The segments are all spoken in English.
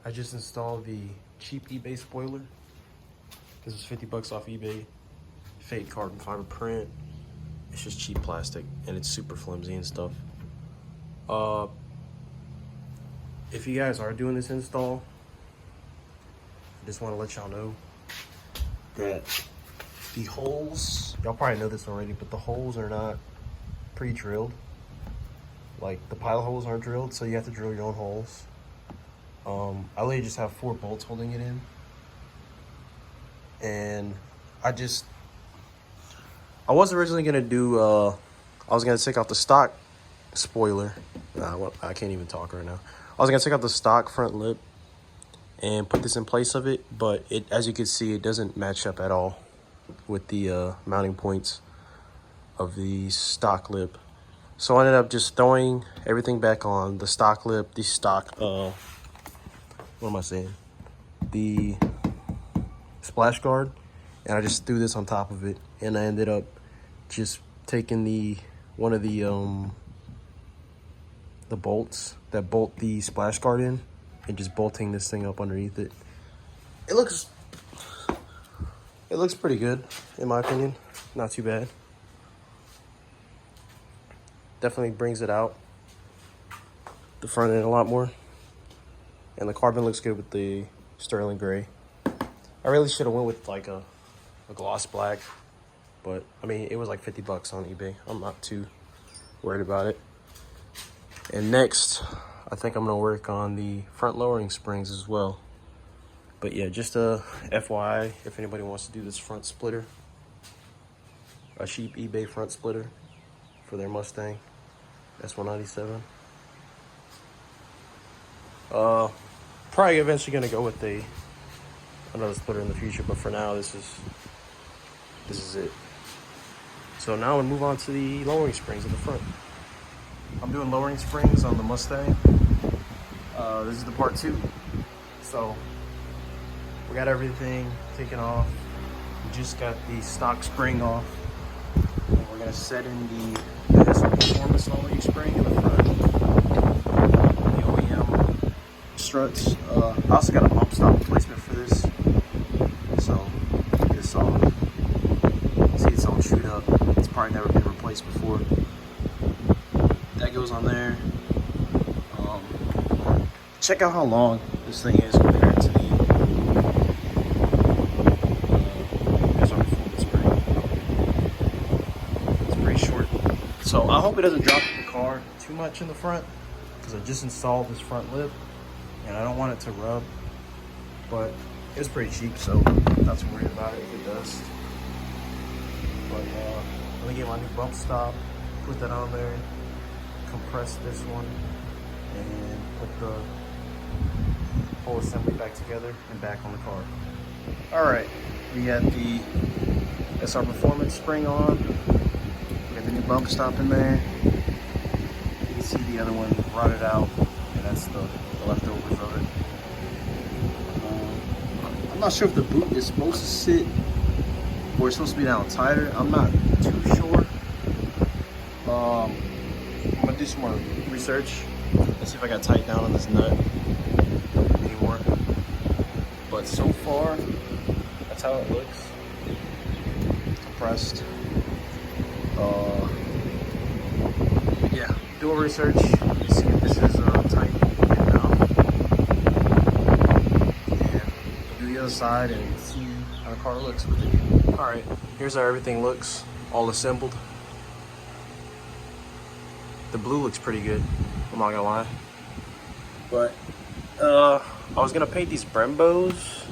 I just installed the cheap eBay spoiler. This was 50 bucks off eBay. Fake carbon fiber print. It's just cheap plastic and it's super flimsy and stuff. If you guys are doing this install, I just want to let y'all know that the holes, y'all probably know this already, but the holes are not pre-drilled. Like the pilot holes aren't drilled, so you have to drill your own holes. I literally just have 4 bolts holding it in. And I was originally gonna do, I was gonna take out the stock spoiler. I can't even talk right now. I was gonna take out the stock front lip and put this in place of it, but it, as you can see, it doesn't match up at all with the mounting points of the stock lip. So I ended up just throwing everything back on the stock lip, the stock, what am I saying? The splash guard, and I just threw this on top of it, and I ended up just taking one of the bolts that bolt the splash guard in and just bolting this thing up underneath it. It looks pretty good in my opinion. Not too bad. Definitely brings it out the front end a lot more. And the carbon looks good with the sterling gray. I really should have went with like a gloss black, but I mean, it was like 50 bucks on eBay. I'm not too worried about it. And next, I think I'm gonna work on the front lowering springs as well. But yeah, just a FYI, if anybody wants to do this front splitter, a cheap eBay front splitter for their Mustang S197. Probably eventually gonna go with another splitter in the future, but for now, this is it. So now we'll move on to the lowering springs in the front. I'm doing lowering springs on the Mustang. This is the part 2. So we got everything taken off. We just got the stock spring off. And we're gonna set in the performance lowering spring in the front. The OEM struts. I also got a bump stop replacement for this. So it's all, see, it's all chewed up. It's probably never been replaced before. That goes on there. Check out how long this thing is compared to the performance spring. It's pretty short. So I hope it doesn't drop the car too much in the front, because I just installed this front lip and I don't want it to rub, but it's pretty cheap, so I'm not too worried about it if it does. But let me get my new bump stop, put that on there, compress this one, and put the whole assembly back together and back on the car. All right, we got the SR Performance spring on. We got the new bump stop in there. You can see the other one rotted out, and that's the leftovers of it. I'm not sure if the boot is supposed to sit or it's supposed to be down tighter. I'm not too sure. I'm gonna do some more research and see if I got tight down on this nut anymore. But so far, that's how it looks. Compressed. Yeah, do a research, see if this is tight enough. And do the other side and see how the car looks with it. All right, here's how everything looks, all assembled. The blue looks pretty good, I'm not gonna lie. But I was gonna paint these Brembos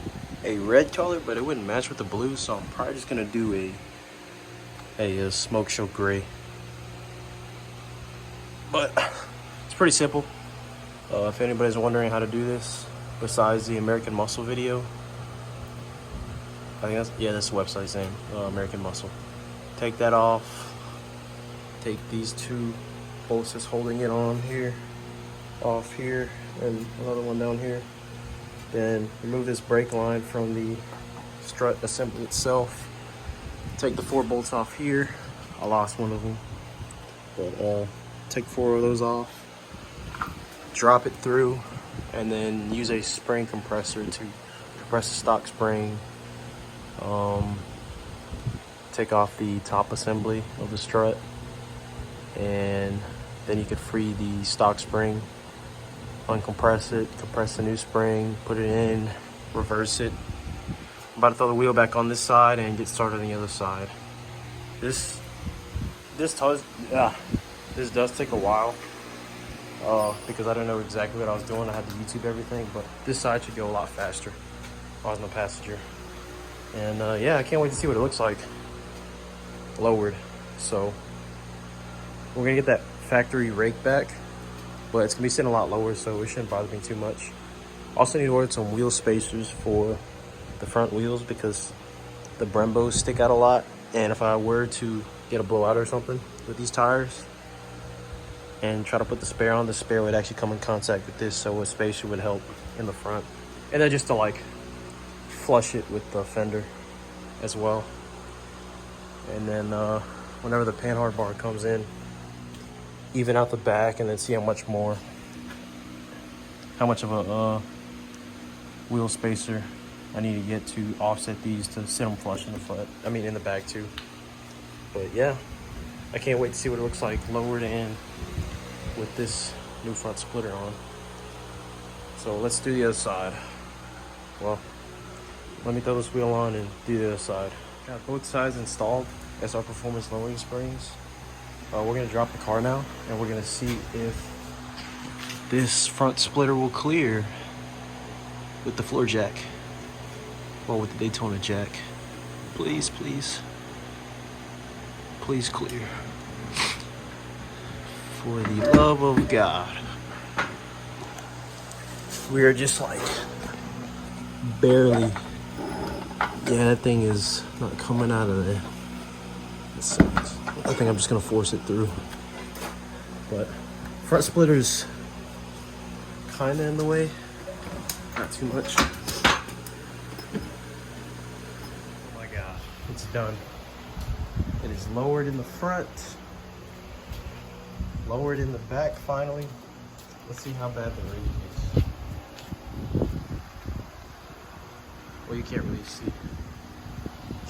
a red color, but it wouldn't match with the blue, so I'm probably just gonna do a smoke show gray. But it's pretty simple. If anybody's wondering how to do this, besides the American Muscle video, I think that's the website's name, American Muscle. Take that off. Take these 2 bolts that's holding it on here, off here, and another one down here. Then remove this brake line from the strut assembly itself. Take the 4 bolts off here. I lost one of them, but take 4 of those off. Drop it through and then use a spring compressor to compress the stock spring. Take off the top assembly of the strut, and then you could free the stock spring, uncompress it, compress the new spring, put it in, reverse it. I'm about to throw the wheel back on this side and get started on the other side. This does take a while because I don't know exactly what I was doing. I had to YouTube everything, but this side should go a lot faster. I was no passenger, and yeah, I can't wait to see what it looks like lowered. So we're gonna get that factory rake back, but it's gonna be sitting a lot lower, so it shouldn't bother me too much. Also need to order some wheel spacers for the front wheels because the Brembos stick out a lot, and if I were to get a blowout or something with these tires and try to put the spare on, the spare would actually come in contact with this, so a spacer would help in the front. And then just to like flush it with the fender as well. And then whenever the panhard bar comes in, even out the back, and then see how much of a wheel spacer I need to get to offset these to sit them flush in the front. I mean in the back too. But yeah, I can't wait to see what it looks like lowered in with this new front splitter on. So let's do the other side. Well, let me throw this wheel on and do the other side. Got both sides installed as our performance lowering springs. We're gonna drop the car now, and we're gonna see if this front splitter will clear with the floor jack. Well, with the Daytona jack. Please, please. Please clear. For the love of God. We are just like barely. Yeah, that thing is not coming out of there. It sucks. I think I'm just gonna force it through. But front splitter's kinda in the way. Not too much. Oh my God, it's done. It is lowered in the front, lowered in the back finally. Let's see how bad the rake is. Well, you can't really see.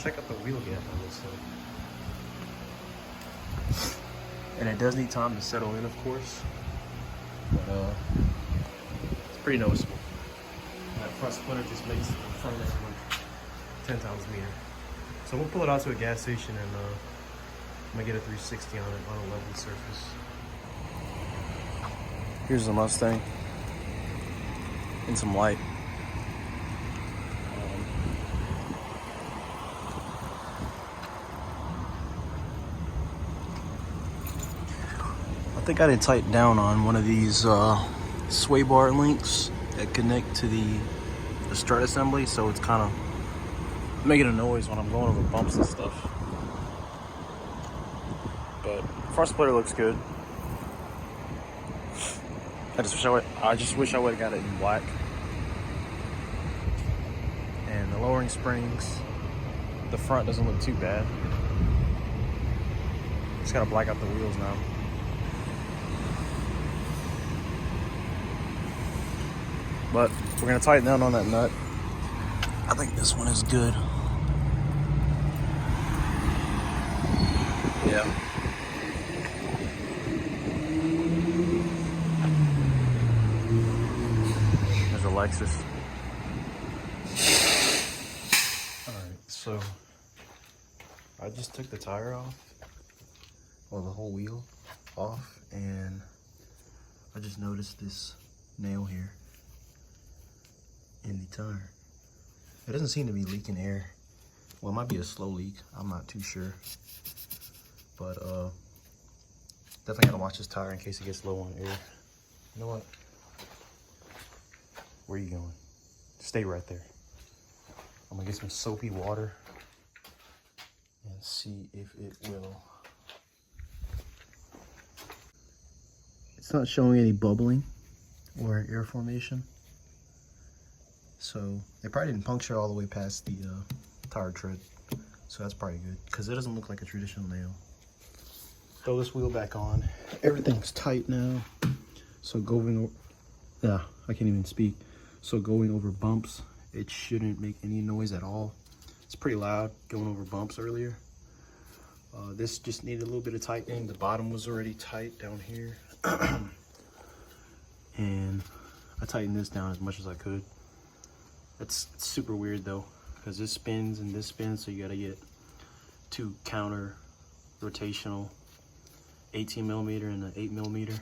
Check out the wheel gap on this thing. And it does need time to settle in, of course. But it's pretty noticeable. And that front splitter just makes the front end look 10 times meaner. So we'll pull it out to a gas station, and I'm gonna get a 360 on it on a level surface. Here's the Mustang in some light. I think I didn't tighten down on one of these sway bar links that connect to the strut assembly, so it's kind of making a noise when I'm going over bumps and stuff. But front splitter looks good. I just wish I would have got it in black. And the lowering springs, the front doesn't look too bad. Just gotta black out the wheels now. But we're gonna tighten down on that nut. I think this one is good. Yeah. There's a Lexus. Alright, so I just took the tire off, well, the whole wheel off, and I just noticed this nail here in the tire. It doesn't seem to be leaking air. Well, it might be a slow leak. I'm not too sure. But definitely gotta watch this tire in case it gets low on air. You know what? Where are you going? Stay right there. I'm gonna get some soapy water and see if it will. It's not showing any bubbling or air formation. So they probably didn't puncture all the way past the tire tread. So that's probably good, because it doesn't look like a traditional nail. Throw this wheel back on. Everything's tight now. So going Yeah, I can't even speak. So going over bumps, it shouldn't make any noise at all. It's pretty loud going over bumps earlier. This just needed a little bit of tightening. The bottom was already tight down here. And I tightened this down as much as I could. It's super weird though, because this spins and this spins, so you gotta get two counter rotational 18 millimeter and an 8 millimeter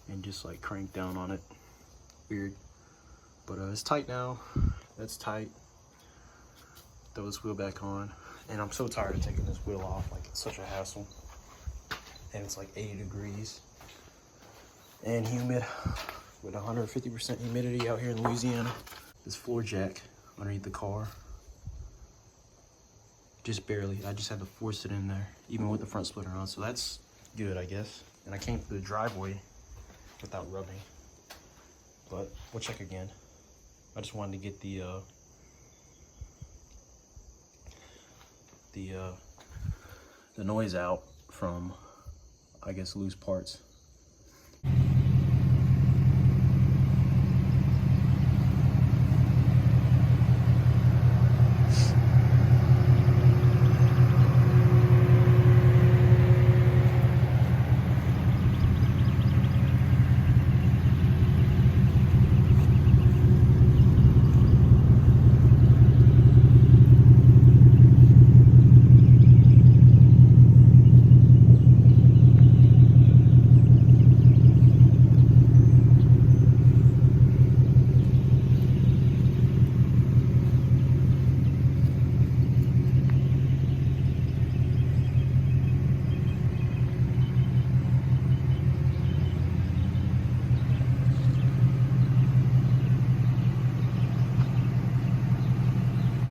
and just like crank down on it. Weird. But it's tight now. That's tight. Throw this wheel back on. And I'm so tired of taking this wheel off. Like, it's such a hassle. And it's like 80 degrees and humid with 150% humidity out here in Louisiana. This floor jack underneath the car, just barely. I just had to force it in there, even with the front splitter on. So that's good, I guess. And I came through the driveway without rubbing. But we'll check again. I just wanted to get the noise out from, I guess, loose parts.